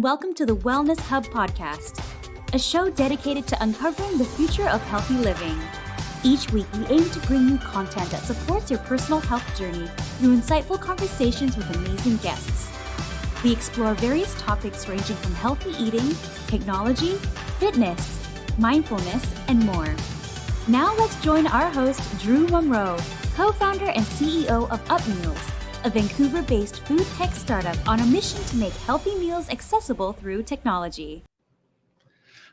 Welcome to the Wellness Hub podcast, a show dedicated to uncovering the future of healthy living. Each week, we aim to bring you content that supports your personal health journey through insightful conversations with amazing guests. We explore various topics ranging from healthy eating, technology, fitness, mindfulness, and more. Now let's join our host, Drew Munro, co-founder and CEO of UpMeals, a Vancouver-based food tech startup on a mission to make healthy meals accessible through technology.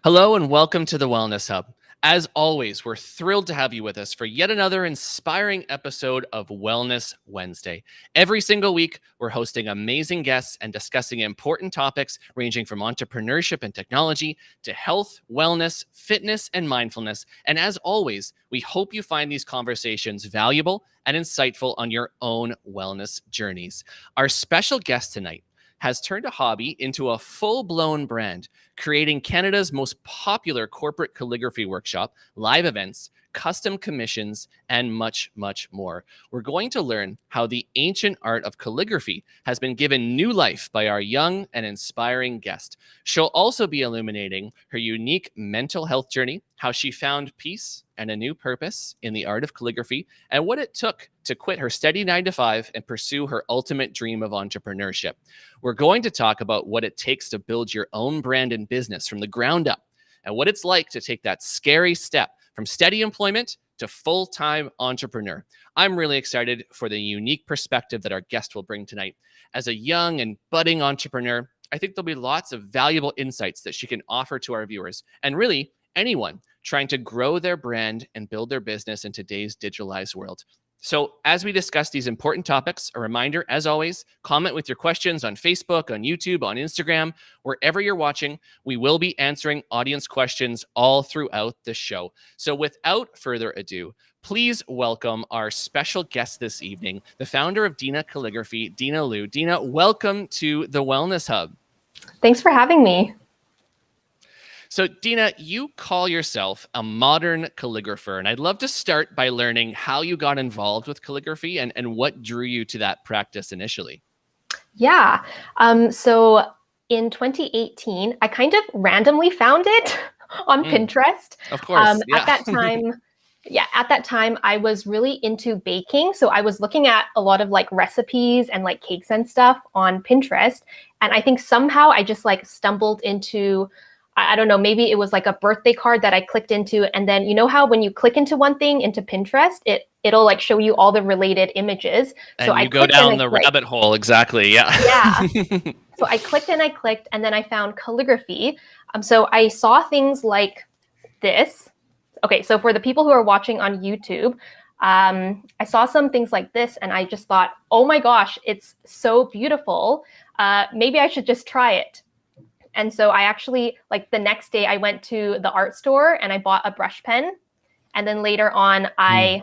Hello and welcome to the Wellness Hub. As always, we're thrilled to have you with us for yet another inspiring episode of Wellness Wednesday. Every single week, we're hosting amazing guests and discussing important topics ranging from entrepreneurship and technology to health, wellness, fitness, and mindfulness. And as always, we hope you find these conversations valuable and insightful on your own wellness journeys. Our special guest tonight has turned a hobby into a full-blown brand, creating Canada's most popular corporate calligraphy workshop, live events, custom commissions, and much, much more. We're going to learn how the ancient art of calligraphy has been given new life by our young and inspiring guest. She'll also be illuminating her unique mental health journey, how she found peace and a new purpose in the art of calligraphy, and what it took to quit her steady 9-to-5 and pursue her ultimate dream of entrepreneurship. We're going to talk about what it takes to build your own brand and business from the ground up, and what it's like to take that scary step from steady employment to full-time entrepreneur. I'm really excited for the unique perspective that our guest will bring tonight. As a young and budding entrepreneur, I think there'll be lots of valuable insights that she can offer to our viewers, and really anyone trying to grow their brand and build their business in today's digitalized world. So as we discuss these important topics, a reminder, as always, comment with your questions on Facebook, on YouTube, on Instagram, wherever you're watching. We will be answering audience questions all throughout the show. So without further ado, please welcome our special guest this evening, the founder of Dina Calligraphy, Dina Lu. Dina, welcome to the Wellness Hub. Thanks for having me. So Dina, you call yourself a modern calligrapher, and I'd love to start by learning how you got involved with calligraphy and what drew you to that practice initially. Yeah. So in 2018, I kind of randomly found it on Pinterest. Of course. At that time, I was really into baking. So I was looking at a lot of like recipes and like cakes and stuff on Pinterest. And I think somehow I just like stumbled into, I don't know, maybe it was like a birthday card that I clicked into. And then you know how when you click into one thing into Pinterest, it'll like show you all the related images. And so I go down the rabbit hole. Exactly. Yeah. Yeah. So I clicked and then I found calligraphy. So I saw things like this. Okay. So for the people who are watching on YouTube, I saw some things like this and I just thought, oh my gosh, it's so beautiful. Maybe I should just try it. And so I actually, like the next day, I went to the art store and I bought a brush pen. And then later on, I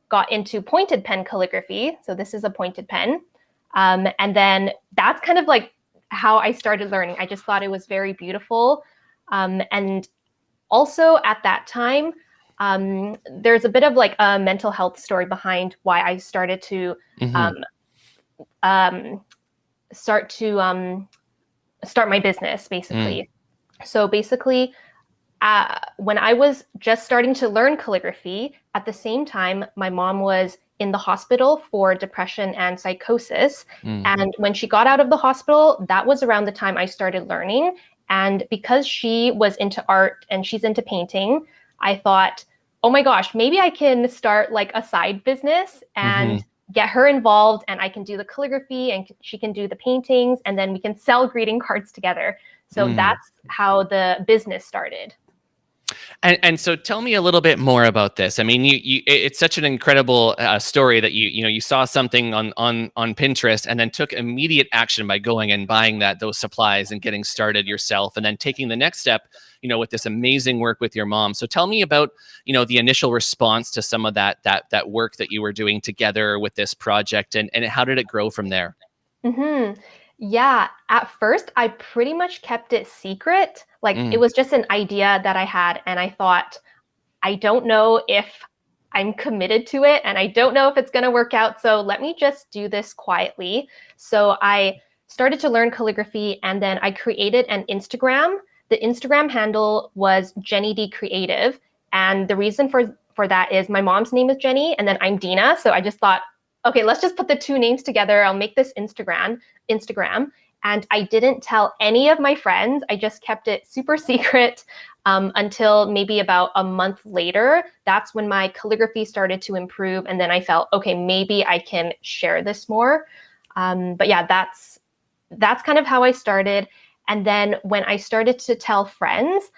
got into pointed pen calligraphy. So this is a pointed pen. And then that's kind of like how I started learning. I just thought it was very beautiful. And also at that time, there's a bit of like a mental health story behind why I started to start my business, basically. So basically, when I was just starting to learn calligraphy, at the same time, my mom was in the hospital for depression and psychosis. And when she got out of the hospital, that was around the time I started learning. And because she was into art and she's into painting, I thought, oh my gosh, maybe I can start like a side business and get her involved, and I can do the calligraphy and she can do the paintings, and then we can sell greeting cards together. So that's how the business started. And so tell me a little bit more about this. I mean, it's such an incredible story that you saw something on Pinterest and then took immediate action by going and buying those supplies and getting started yourself, and then taking the next step, with this amazing work with your mom. So tell me about, the initial response to some of that work that you were doing together with this project, and how did it grow from there? Yeah, at first, I pretty much kept it secret. Like it was just an idea that I had. And I thought, I don't know if I'm committed to it and I don't know if it's going to work out. So let me just do this quietly. So I started to learn calligraphy, and then I created an Instagram. The Instagram handle was Jenny D Creative. And the reason for that is my mom's name is Jenny, and then I'm Dina. So I just thought, okay, let's just put the two names together. I'll make this Instagram. And I didn't tell any of my friends. I just kept it super secret until maybe about a month later. That's when my calligraphy started to improve. And then I felt, okay, maybe I can share this more. But yeah, that's kind of how I started. And then when I started to tell friends,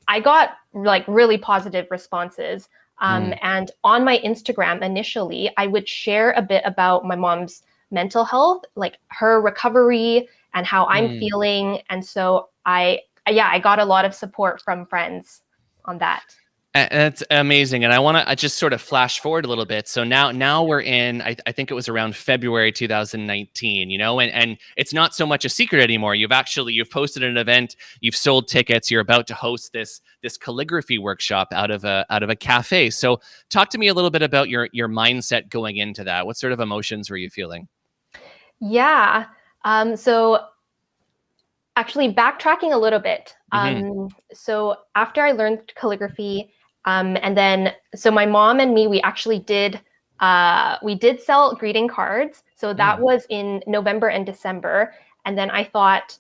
I got like really positive responses. And on my Instagram initially, I would share a bit about my mom's mental health, like her recovery and how I'm feeling. And so I got a lot of support from friends on that. That's amazing. And I want to just sort of flash forward a little bit. So now we're in, I think it was around February 2019, and it's not so much a secret anymore. You've posted an event, you've sold tickets, you're about to host this calligraphy workshop out of a cafe. So talk to me a little bit about your mindset going into that. What sort of emotions were you feeling? Yeah. So actually backtracking a little bit. So after I learned calligraphy, and then, so my mom and me, we actually did sell greeting cards. So that was in November and December. And then I thought,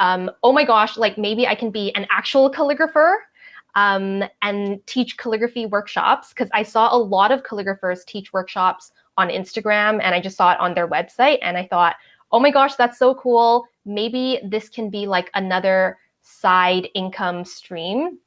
oh my gosh, like maybe I can be an actual calligrapher, and teach calligraphy workshops, because I saw a lot of calligraphers teach workshops on Instagram, and I just saw it on their website, and I thought, oh my gosh, that's so cool. Maybe this can be like another side income stream.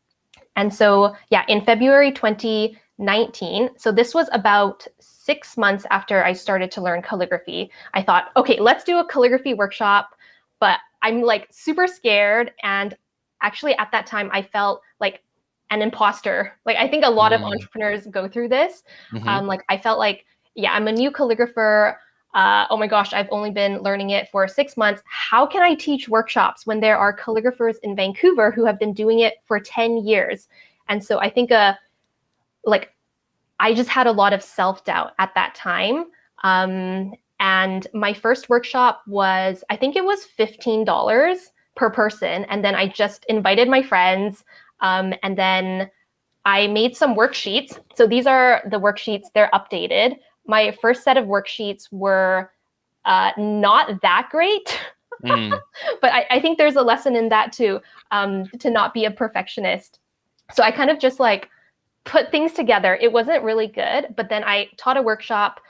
And so, yeah, in February 2019, so this was about 6 months after I started to learn calligraphy, I thought, okay, let's do a calligraphy workshop, but I'm like super scared. And actually at that time, I felt like an imposter. Like I think a lot of entrepreneurs go through this. Like I felt like, yeah, I'm a new calligrapher. Oh my gosh, I've only been learning it for 6 months. How can I teach workshops when there are calligraphers in Vancouver who have been doing it for 10 years? And so I think like I just had a lot of self-doubt at that time. And my first workshop was, I think it was $15 per person. And then I just invited my friends. And then I made some worksheets. So these are the worksheets, they're updated. My first set of worksheets were not that great, but I think there's a lesson in that too, to not be a perfectionist. So I kind of just like put things together. It wasn't really good, but then I taught a workshop,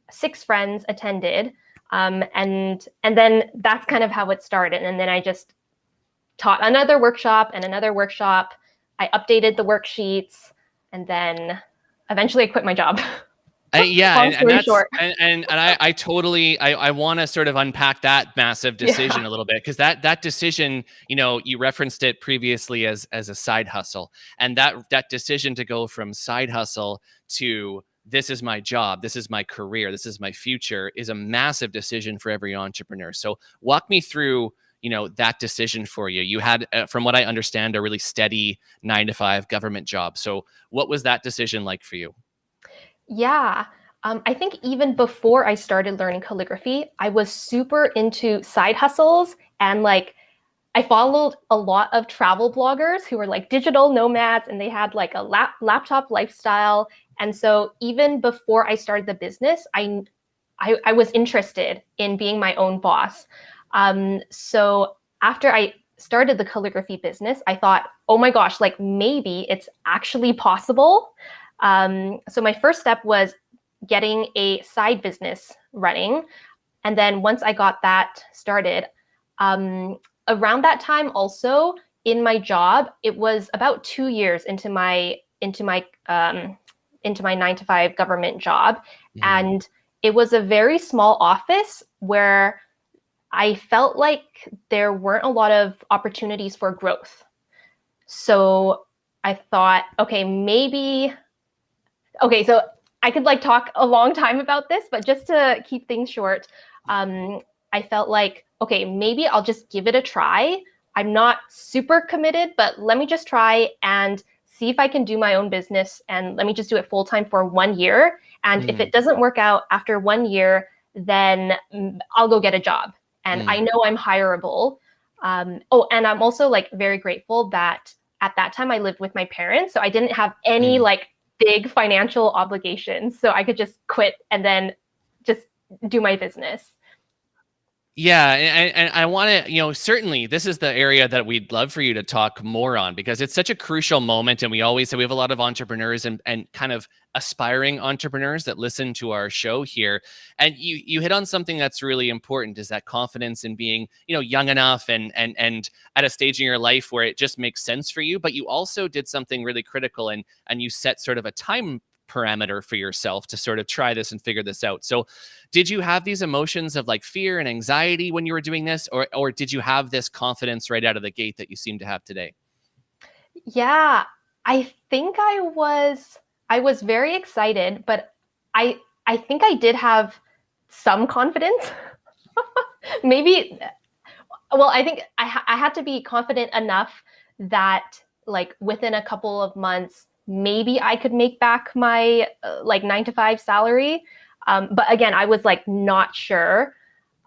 6 friends attended, and then that's kind of how it started. And then I just taught another workshop and another workshop. I updated the worksheets, and then eventually I quit my job. Yeah, and I totally want to sort of unpack that massive decision a little bit, because that decision, you referenced it previously as a side hustle, and that decision to go from side hustle to this is my job, this is my career, this is my future, is a massive decision for every entrepreneur. So walk me through that decision for you. You had, from what I understand, a really steady 9-to-5 government job. So what was that decision like for you? Yeah, I think even before I started learning calligraphy, I was super into side hustles, and like I followed a lot of travel bloggers who were like digital nomads, and they had like a laptop lifestyle. And so even before I started the business, I was interested in being my own boss. So after I started the calligraphy business, I thought, oh my gosh, like maybe it's actually possible. So my first step was getting a side business running. And then once I got that started, around that time also in my job, it was about 2 years into my 9-to-5 government job. And it was a very small office where I felt like there weren't a lot of opportunities for growth. So I thought, so I could like talk a long time about this, but just to keep things short, I felt like, okay, maybe I'll just give it a try. I'm not super committed, but let me just try and see if I can do my own business, and let me just do it full time for 1 year. And if it doesn't work out after 1 year, then I'll go get a job. and I know I'm hireable. Oh, and I'm also like very grateful that at that time I lived with my parents, so I didn't have any like big financial obligations, so I could just quit and then just do my business. Yeah, and I want to, certainly this is the area that we'd love for you to talk more on, because it's such a crucial moment. And we always say we have a lot of entrepreneurs and kind of aspiring entrepreneurs that listen to our show here. And you hit on something that's really important, is that confidence in being, young enough and at a stage in your life where it just makes sense for you. But you also did something really critical, and you set sort of a time parameter for yourself to sort of try this and figure this out. So did you have these emotions of like fear and anxiety when you were doing this, or did you have this confidence right out of the gate that you seem to have today? Yeah, I think I was very excited, but I think I did have some confidence. Maybe, well, I think I had to be confident enough that like within a couple of months, maybe I could make back my like 9-to-5 salary. But again, I was like not sure.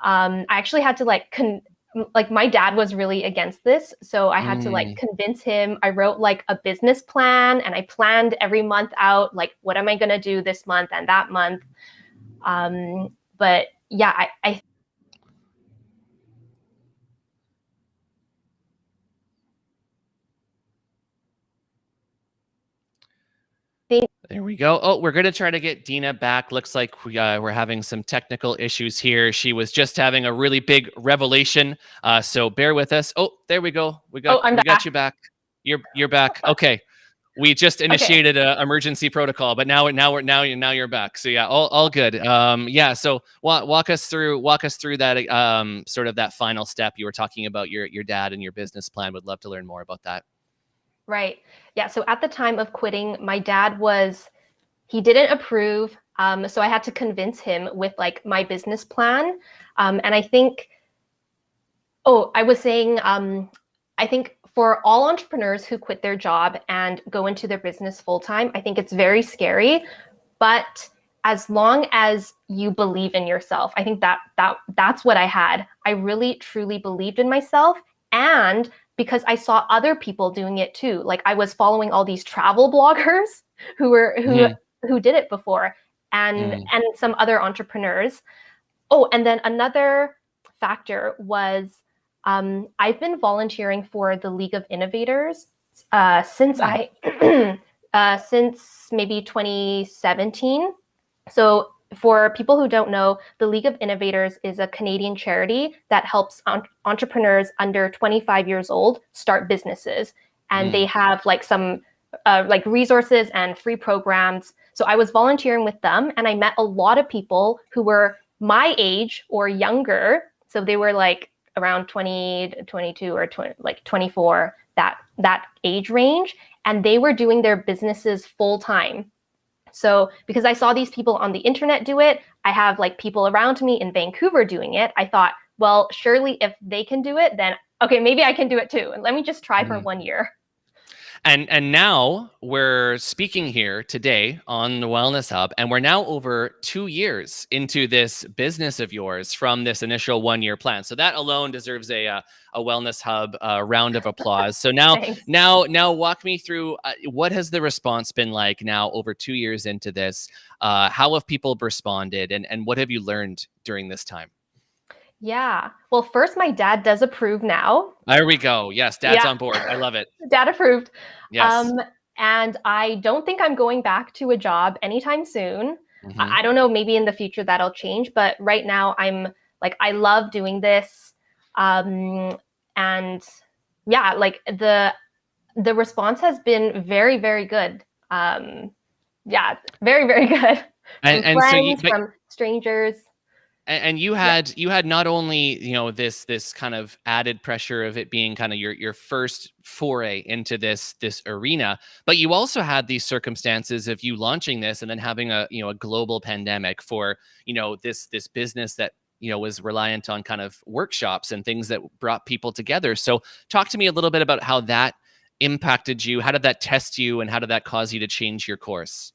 I actually had to like my dad was really against this, so I had to like convince him. I wrote like a business plan, and I planned every month out, like what am I gonna do this month and that month. But yeah, I think. There we go. Oh, we're going to try to get Dina back. Looks like we're having some technical issues here. She was just having a really big revelation, so bear with us. Oh, there we go. We got you back. You're back. Okay. We just initiated an emergency protocol, but now you're back. So yeah, all good. Yeah. So walk us through that sort of that final step. You were talking about your dad and your business plan. Would love to learn more about that. Right. Yeah. So at the time of quitting, my dad he didn't approve. So I had to convince him with like my business plan. And I think, I was saying, I think for all entrepreneurs who quit their job and go into their business full time, I think it's very scary. But as long as you believe in yourself, I think that's what I had. I really, truly believed in myself. And because I saw other people doing it too. Like I was following all these travel bloggers who did it before, and some other entrepreneurs. Oh, and then another factor was I've been volunteering for the League of Innovators since since maybe 2017. So for people who don't know, the League of Innovators is a Canadian charity that helps entrepreneurs under 25 years old start businesses. And they have like some like resources and free programs. So I was volunteering with them, and I met a lot of people who were my age or younger. So they were like around 20, 22 or 20, like 24, that age range. And they were doing their businesses full time. So because I saw these people on the internet do it, I have like people around me in Vancouver doing it. I thought, well, surely if they can do it, then okay, maybe I can do it too. And let me just try for 1 year. And now we're speaking here today on the Wellness Hub, and we're now over 2 years into this business of yours from this initial 1 year plan. So that alone deserves a Wellness Hub round of applause. So now walk me through what has the response been like now over 2 years into this? How have people responded, and what have you learned during this time? Yeah. Well, first, my dad does approve now. There we go. Yes, Dad's on board. I love it. Dad approved. Yes. And I don't think I'm going back to a job anytime soon. I don't know, maybe in the future that'll change. But right now, I'm like, I love doing this. And yeah, like the response has been very, very good. Yeah, very, very good. From friends, from strangers. And you had not only this kind of added pressure of it being kind of your first foray into this arena, but you also had these circumstances of you launching this and then having a global pandemic for this business that was reliant on kind of workshops and things that brought people together. So talk to me a little bit about how that impacted you. How did that test you, and how did that cause you to change your course?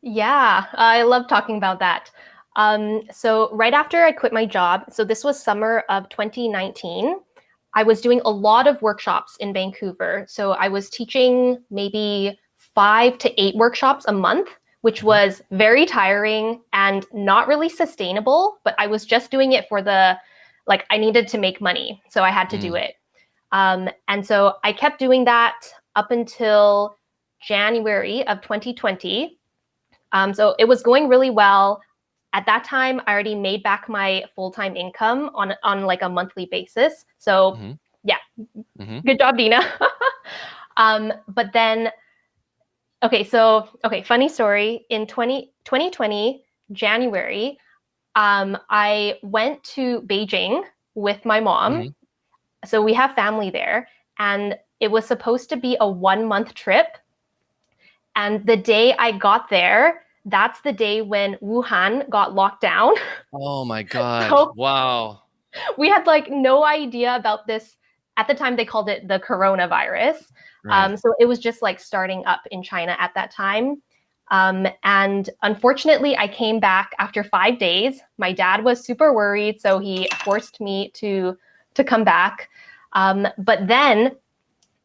Yeah, I love talking about that. So right after I quit my job, so this was summer of 2019, I was doing a lot of workshops in Vancouver. So I was teaching maybe 5 to 8 workshops a month, which was very tiring and not really sustainable, but I was just doing it for I needed to make money. So I had to do it. And so I kept doing that up until January of 2020. So it was going really well. At that time, I already made back my full-time income on like a monthly basis. So yeah, good job, Dina. But then, okay, funny story. In 2020, January, I went to Beijing with my mom. So we have family there, and it was supposed to be a 1-month trip. And the day I got there, that's the day when Wuhan got locked down. Oh my God. So wow. we had like no idea about this. At the time, they called it the coronavirus. Right. So it was just like starting up in China at that time. And unfortunately, I came back after 5 days. My dad was super worried, so he forced me to come back. But then,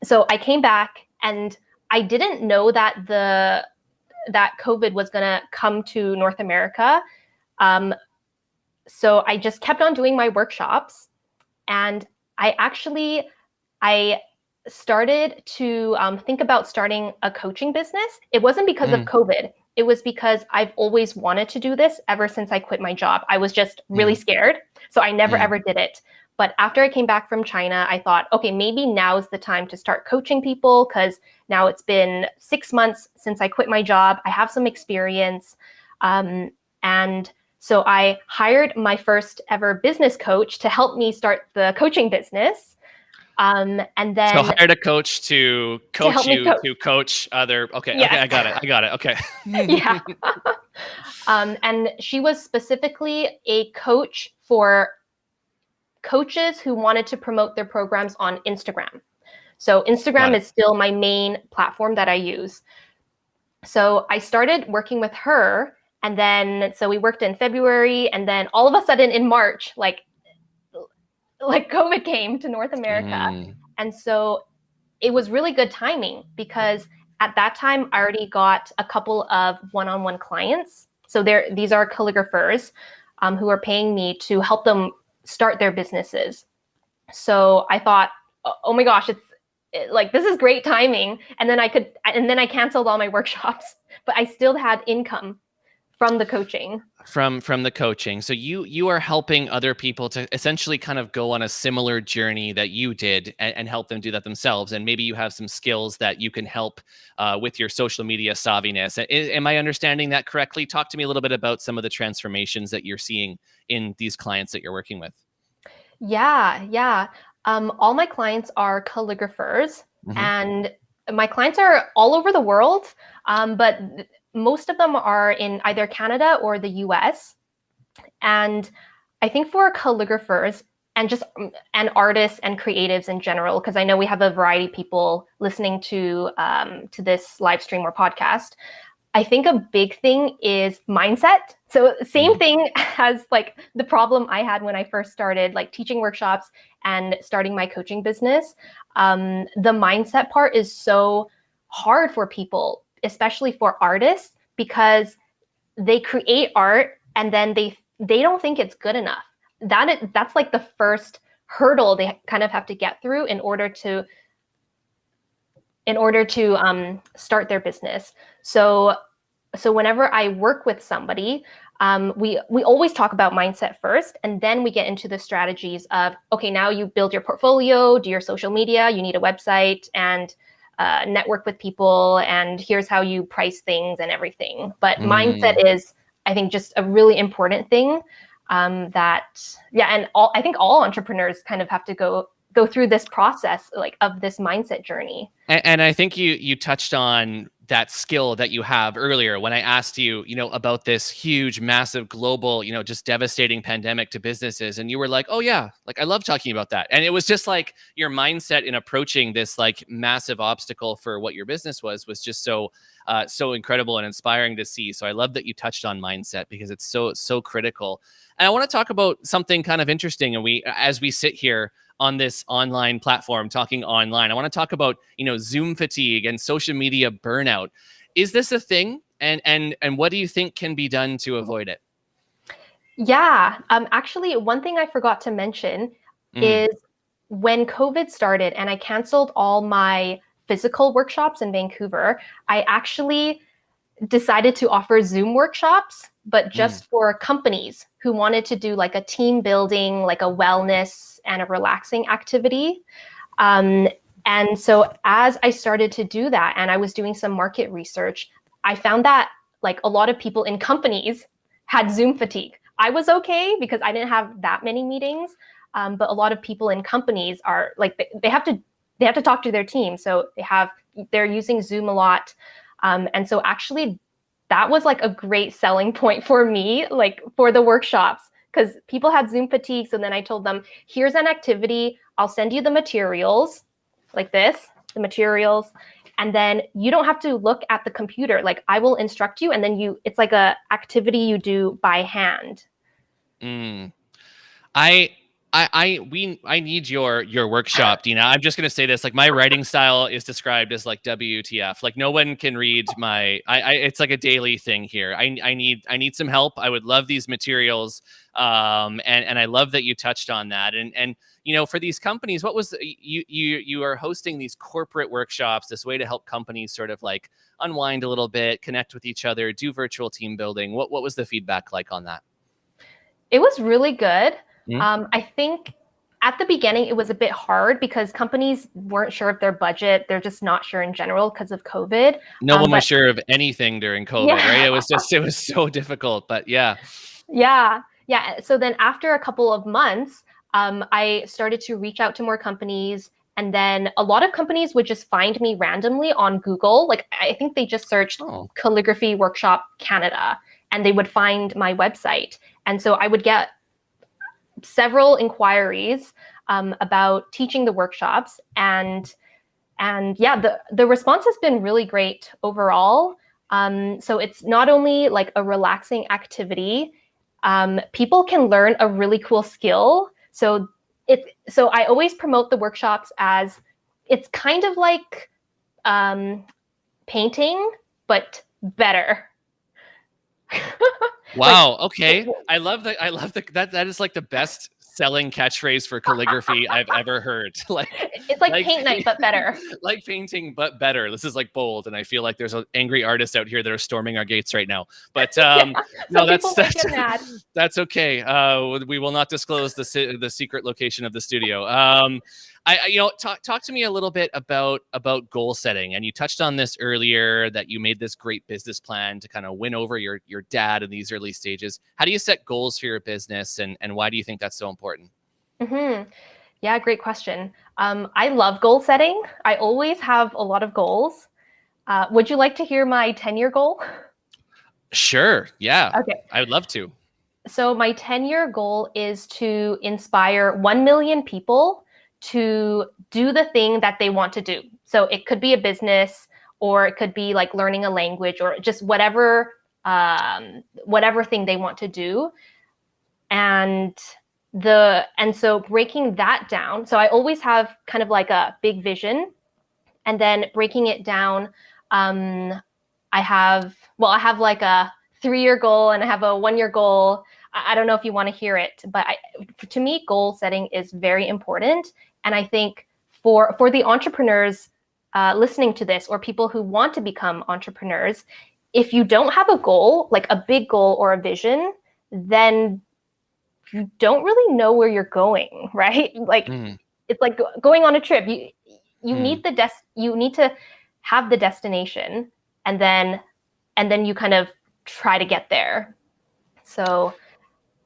so I came back, and I didn't know that that COVID was gonna come to North America. So I just kept on doing my workshops, and I started to think about starting a coaching business. It wasn't because of COVID. It was because I've always wanted to do this ever since I quit my job. I was just really scared, so I never ever did it. But after I came back from China, I thought, okay, maybe now's the time to start coaching people, because now it's been 6 months since I quit my job. I have some experience. And so I hired my first ever business coach to help me start the coaching business. And then So hired a coach to coach to coach other. Okay. Yes. Okay. I got it. Okay. Yeah. And she was specifically a coach for coaches who wanted to promote their programs on Instagram. So Instagram is still my main platform that I use. So I started working with her, and then so we worked in February, and then all of a sudden in March, like COVID came to North America. And so it was really good timing, because at that time I already got a couple of one-on-one clients. So these are calligraphers who are paying me to help them start their businesses. So I thought, oh my gosh, this is great timing. And then I canceled all my workshops, but I still had income from the coaching. From the coaching. So you are helping other people to essentially kind of go on a similar journey that you did, and help them do that themselves. And maybe you have some skills that you can help with your social media savviness. Am I understanding that correctly? Talk to me a little bit about some of the transformations that you're seeing in these clients that you're working with. Yeah. All my clients are calligraphers, and my clients are all over the world, but most of them are in either Canada or the US. And I think for calligraphers and artists and creatives in general, because I know we have a variety of people listening to this live stream or podcast, I think a big thing is mindset. So same thing as like the problem I had when I first started like teaching workshops and starting my coaching business. The mindset part is so hard for people, especially for artists, because they create art and then they don't think it's good enough. That's like the first hurdle they kind of have to get through in order to start their business. So whenever I work with somebody, we always talk about mindset first, and then we get into the strategies of, okay, now you build your portfolio, do your social media, you need a website, and network with people, and here's how you price things and everything. But mindset is, I think, just a really important thing and I think all entrepreneurs kind of have to go through this process, like, of this mindset journey. And I think you touched on that skill that you have earlier when I asked you, about this huge, massive, global, just devastating pandemic to businesses. And you were like, oh yeah, like I love talking about that. And it was just like your mindset in approaching this like massive obstacle for what your business was just so incredible and inspiring to see. So I love that you touched on mindset because it's so critical. And I want to talk about something kind of interesting. And as we sit here on this online platform talking online, I want to talk about, Zoom fatigue and social media burnout. Is this a thing? And what do you think can be done to avoid it? Yeah. Actually, one thing I forgot to mention is when COVID started and I canceled all my physical workshops in Vancouver, I actually decided to offer Zoom workshops, but just for companies who wanted to do like a team building, like a wellness and a relaxing activity. And so as I started to do that and I was doing some market research, I found that like a lot of people in companies had Zoom fatigue. I was okay because I didn't have that many meetings, but a lot of people in companies are like, they have to talk to their team. So they're using Zoom a lot. And so actually that was like a great selling point for me, like for the workshops, because people had Zoom fatigue. So then I told them, here's an activity. I'll send you the materials like this, the materials. And then you don't have to look at the computer. Like I will instruct you. And then it's like a activity you do by hand. I need your workshop, Dina. I'm just gonna say this, like my writing style is described as like WTF. Like no one can read it's like a daily thing here. I need some help. I would love these materials. And I love that you touched on that. And for these companies, what was you are hosting these corporate workshops, this way to help companies sort of like unwind a little bit, connect with each other, do virtual team building. What was the feedback like on that? It was really good. I think at the beginning, it was a bit hard because companies weren't sure of their budget. They're just not sure in general because of COVID. No one was sure of anything during COVID, right? It was so difficult, but yeah. Yeah. So then after a couple of months, I started to reach out to more companies. And then a lot of companies would just find me randomly on Google. Like I think they just searched Calligraphy Workshop Canada and they would find my website. And so I would get several inquiries about teaching the workshops, and yeah, the response has been really great overall. So it's not only like a relaxing activity, people can learn a really cool skill. So I always promote the workshops as it's kind of like painting, but better. Wow. Okay. I love that. That is like the best selling catchphrase for calligraphy I've ever heard. It's like paint night, but better. Like painting, but better. This is like bold, and I feel like there's angry artists out here that are storming our gates right now. But no, that's okay. We will not disclose the secret location of the studio. Talk to me a little bit about goal setting. And you touched on this earlier, that you made this great business plan to kind of win over your dad in these early stages. How do you set goals for your business, and why do you think that's so important? Yeah, great question. I love goal setting. I always have a lot of goals. Would you like to hear my 10-year goal? Sure. Yeah. Okay. I would love to. So my 10-year goal is to inspire 1 million people to do the thing that they want to do. So it could be a business, or it could be like learning a language, or just whatever thing they want to do. And so breaking that down. So I always have kind of like a big vision, and then breaking it down. I have like a 3-year goal and I have a 1-year goal. I don't know if you want to hear it, but to me, goal setting is very important. And I think for the entrepreneurs listening to this, or people who want to become entrepreneurs, if you don't have a goal, like a big goal or a vision, then you don't really know where you're going, right? Like it's like going on a trip. You need you need to have the destination, and then you kind of try to get there. So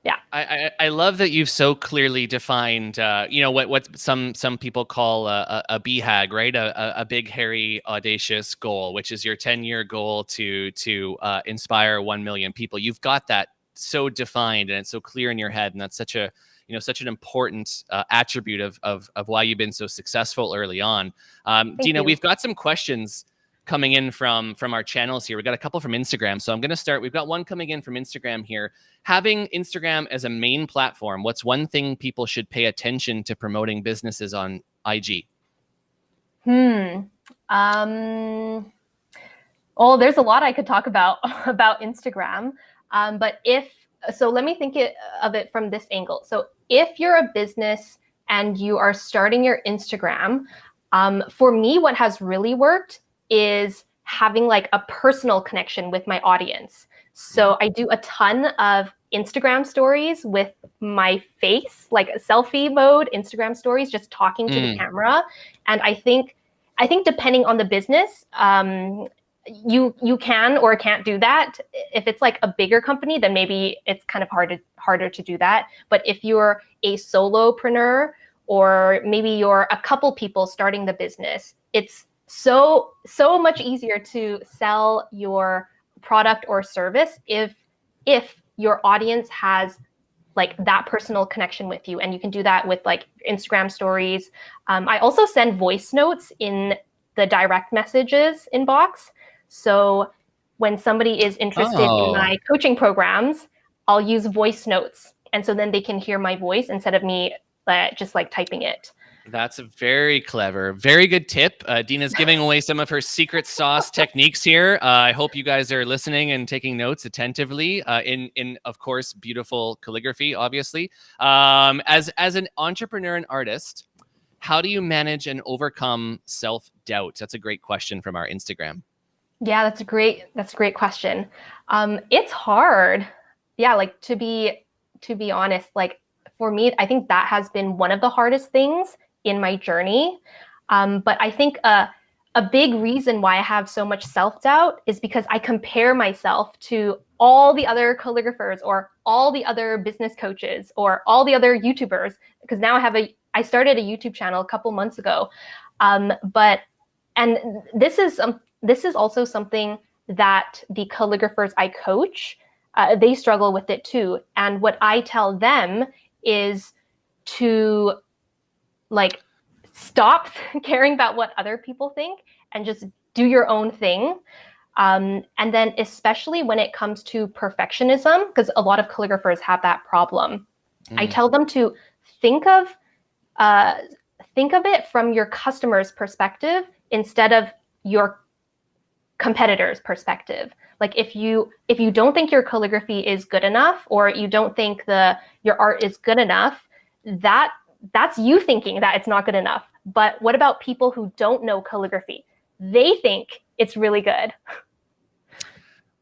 Yeah. I love that you've so clearly defined, what some people call a BHAG, right? A big, hairy, audacious goal, which is your 10-year goal to inspire 1 million people. You've got that so defined and it's so clear in your head, and that's such an important attribute of why you've been so successful early on. Dina, we've got some questions coming in from our channels here. We've got a couple from Instagram. So I'm going to start. We've got one coming in from Instagram here. Having Instagram as a main platform, what's one thing people should pay attention to promoting businesses on IG? Well, there's a lot I could talk about Instagram. But let me think of it from this angle. So if you're a business and you are starting your Instagram, for me, what has really worked is having like a personal connection with my audience. So I do a ton of Instagram stories with my face, like a selfie mode Instagram stories, just talking to the camera. And I think depending on the business, you can or can't do that. If it's like a bigger company, then maybe it's kind of harder to do that. But if you're a solopreneur, or maybe you're a couple people starting the business, it's so much easier to sell your product or service if your audience has like that personal connection with you. And you can do that with like Instagram stories. I also send voice notes in the direct messages inbox. So when somebody is interested in my coaching programs, I'll use voice notes. And so then they can hear my voice instead of me just like typing it. That's a very clever, very good tip. Dina's giving away some of her secret sauce techniques here. I hope you guys are listening and taking notes attentively in of course, beautiful calligraphy, obviously. As an entrepreneur and artist, how do you manage and overcome self-doubt? That's a great question from our Instagram. Yeah, that's a great question. It's hard. Yeah, like to be honest, like for me, I think that has been one of the hardest things in my journey. But I think a big reason why I have so much self-doubt is because I compare myself to all the other calligraphers or all the other business coaches or all the other YouTubers, because now I started a YouTube channel a couple months ago. And this is also something that the calligraphers I coach, they struggle with it too. And what I tell them is to like stop caring about what other people think and just do your own thing. And then especially when it comes to perfectionism, because a lot of calligraphers have that problem, I tell them to think of it from your customer's perspective instead of your competitor's perspective. Like if you don't think your calligraphy is good enough, or you don't think your art is good enough, that's you thinking that it's not good enough. But what about people who don't know calligraphy? They think it's really good.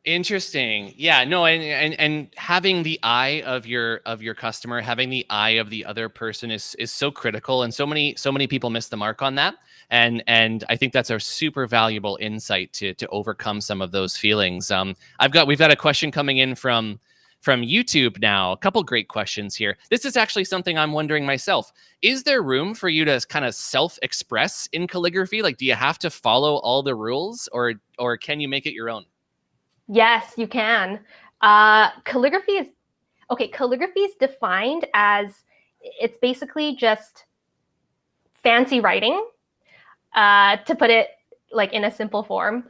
Interesting. Yeah, no, and having the eye of your customer, having the eye of the other person is so critical, and so many people miss the mark on that. And I think that's a super valuable insight to overcome some of those feelings. We've got a question coming in from YouTube now. A couple great questions here. This is actually something I'm wondering myself. Is there room for you to kind of self-express in calligraphy? Like, do you have to follow all the rules, or can you make it your own? Yes, you can. Calligraphy is defined as, it's basically just fancy writing, to put it like in a simple form.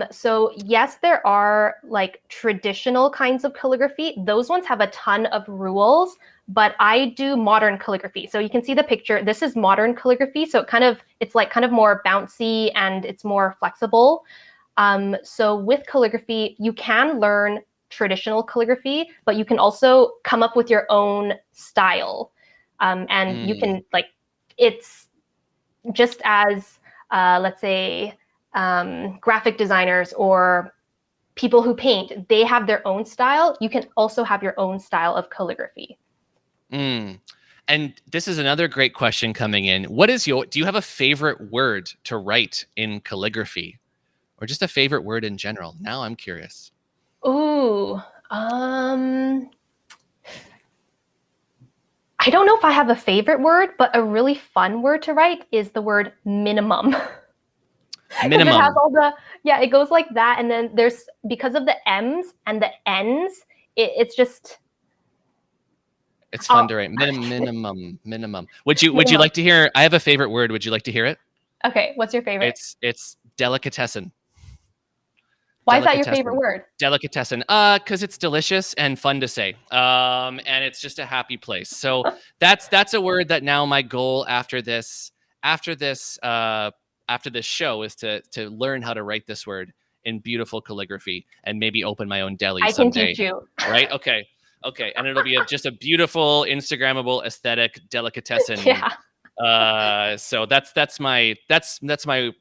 So yes, there are like traditional kinds of calligraphy. Those ones have a ton of rules, but I do modern calligraphy. So you can see the picture. This is modern calligraphy. So it's like kind of more bouncy and it's more flexible. So with calligraphy, you can learn traditional calligraphy, but you can also come up with your own style. And you can it's just as, let's say, graphic designers or people who paint, they have their own style. You can also have your own style of calligraphy. And this is another great question coming in. Do you have a favorite word to write in calligraphy, or just a favorite word in general? Now I'm curious. Ooh, I don't know if I have a favorite word, but a really fun word to write is the word minimum. Minimum. It has all the, yeah, it goes like that. And then there's, because of the M's and the N's, it's just. It's fun to write. Minimum. Would you Minimum. like to hear? I have a favorite word. Would you like to hear it? Okay, what's your favorite? It's delicatessen. Why is that your favorite word? Delicatessen. Because it's delicious and fun to say. And it's just a happy place. So that's a word that now my goal after this show is to learn how to write this word in beautiful calligraphy and maybe open my own deli someday. I can teach you. Right? Okay. And it'll be just a beautiful Instagrammable aesthetic delicatessen. Yeah. So that's my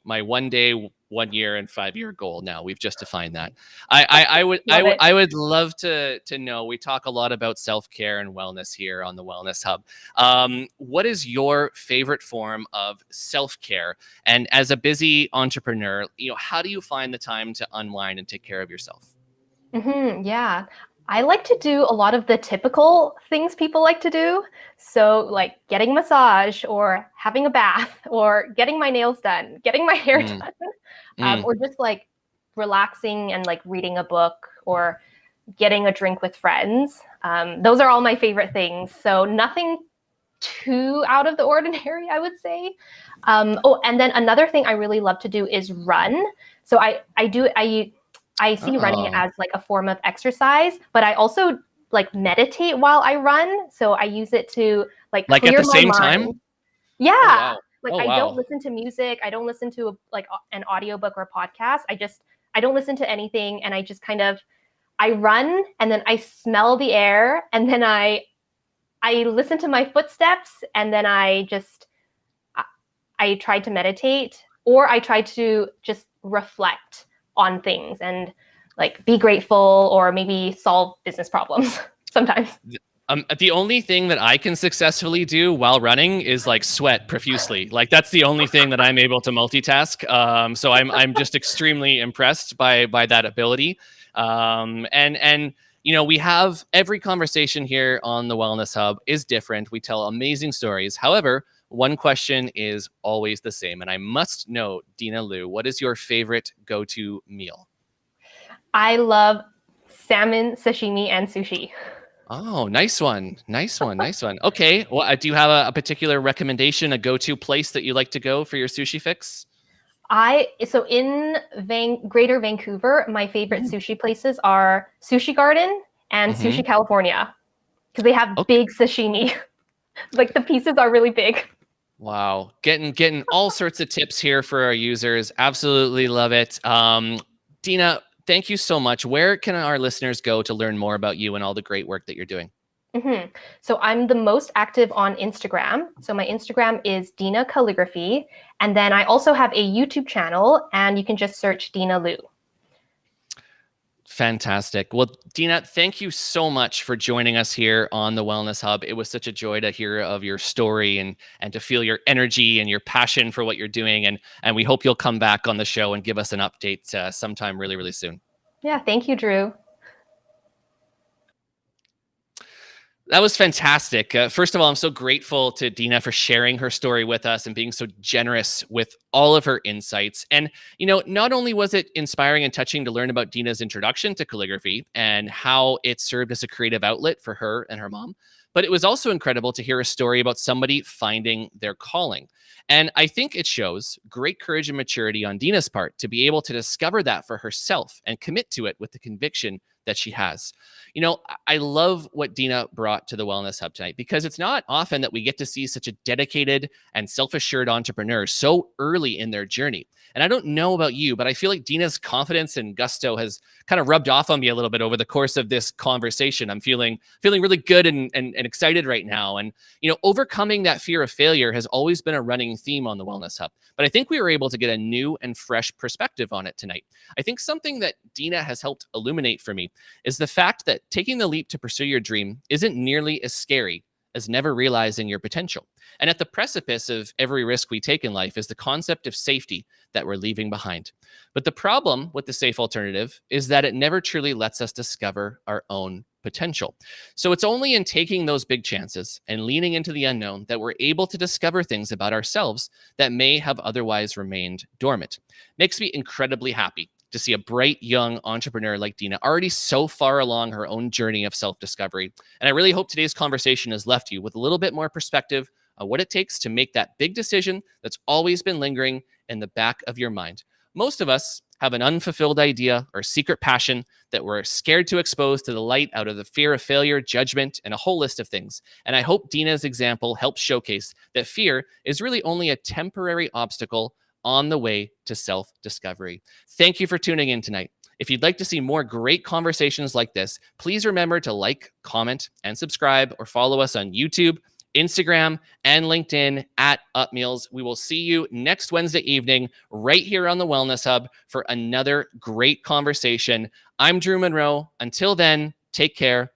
1 day, 1 year, and 5 year goal. Now we've just defined that. I would love to know. We talk a lot about self-care and wellness here on the Wellness Hub. What is your favorite form of self-care? And as a busy entrepreneur, how do you find the time to unwind and take care of yourself? Yeah. I like to do a lot of the typical things people like to do. So like getting a massage or having a bath or getting my nails done, getting my hair done, or just like relaxing and like reading a book or getting a drink with friends. Those are all my favorite things. So nothing too out of the ordinary, I would say. And then another thing I really love to do is run. So I see running as like a form of exercise, but I also like meditate while I run. So I use it to like clear at the my same mind. time? Yeah. Oh, wow. Like Oh, I wow. don't listen to music. I don't listen to an audiobook or a podcast. I don't listen to anything. And I just I run and then I smell the air and then I listen to my footsteps and then I try to meditate or I try to just reflect on things and like be grateful or maybe solve business problems sometimes. The only thing that I can successfully do while running is like sweat profusely. Like that's the only thing that I'm able to multitask. So I'm just extremely impressed by that ability. And we have every conversation here on the Wellness Hub is different. We tell amazing stories. However, one question is always the same, and I must know, Dina Lu, what is your favorite go-to meal? I love salmon, sashimi, and sushi. Oh, nice one. Okay, well, do you have a particular recommendation, a go-to place that you like to go for your sushi fix? So in Greater Vancouver, my favorite sushi places are Sushi Garden and Sushi California because they have big sashimi. Like the pieces are really big. Wow, getting all sorts of tips here for our users. Absolutely love it. Dina, thank you so much. Where can our listeners go to learn more about you and all the great work that you're doing? So I'm the most active on Instagram. So my Instagram is Dina Calligraphy. And then I also have a YouTube channel and you can just search Dina Lu. Fantastic. Well, Dina, thank you so much for joining us here on the Wellness Hub. It was such a joy to hear of your story and to feel your energy and your passion for what you're doing. And we hope you'll come back on the show and give us an update sometime really, really soon. Yeah, thank you, Drew. That was fantastic. First of all, I'm so grateful to Dina for sharing her story with us and being so generous with all of her insights. And, not only was it inspiring and touching to learn about Dina's introduction to calligraphy and how it served as a creative outlet for her and her mom, but it was also incredible to hear a story about somebody finding their calling. And I think it shows great courage and maturity on Dina's part to be able to discover that for herself and commit to it with the conviction that she has. I love what Dina brought to the Wellness Hub tonight because it's not often that we get to see such a dedicated and self-assured entrepreneur so early in their journey. And I don't know about you, but I feel like Dina's confidence and gusto has kind of rubbed off on me a little bit over the course of this conversation. I'm feeling really good and excited right now. And, overcoming that fear of failure has always been a running theme on the Wellness Hub. But I think we were able to get a new and fresh perspective on it tonight. I think something that Dina has helped illuminate for me is the fact that taking the leap to pursue your dream isn't nearly as scary as never realizing your potential. And at the precipice of every risk we take in life is the concept of safety that we're leaving behind. But the problem with the safe alternative is that it never truly lets us discover our own potential. So it's only in taking those big chances and leaning into the unknown that we're able to discover things about ourselves that may have otherwise remained dormant. Makes me incredibly happy to see a bright young entrepreneur like Dina already so far along her own journey of self-discovery. And I really hope today's conversation has left you with a little bit more perspective on what it takes to make that big decision that's always been lingering in the back of your mind. Most of us have an unfulfilled idea or secret passion that we're scared to expose to the light out of the fear of failure, judgment, and a whole list of things. And I hope Dina's example helps showcase that fear is really only a temporary obstacle on the way to self-discovery. Thank you for tuning in tonight. If you'd like to see more great conversations like this, please remember to like, comment, and subscribe, or follow us on YouTube, Instagram, and LinkedIn at UpMeals. We will see you next Wednesday evening right here on the Wellness Hub for another great conversation. I'm Drew Munro. Until then, take care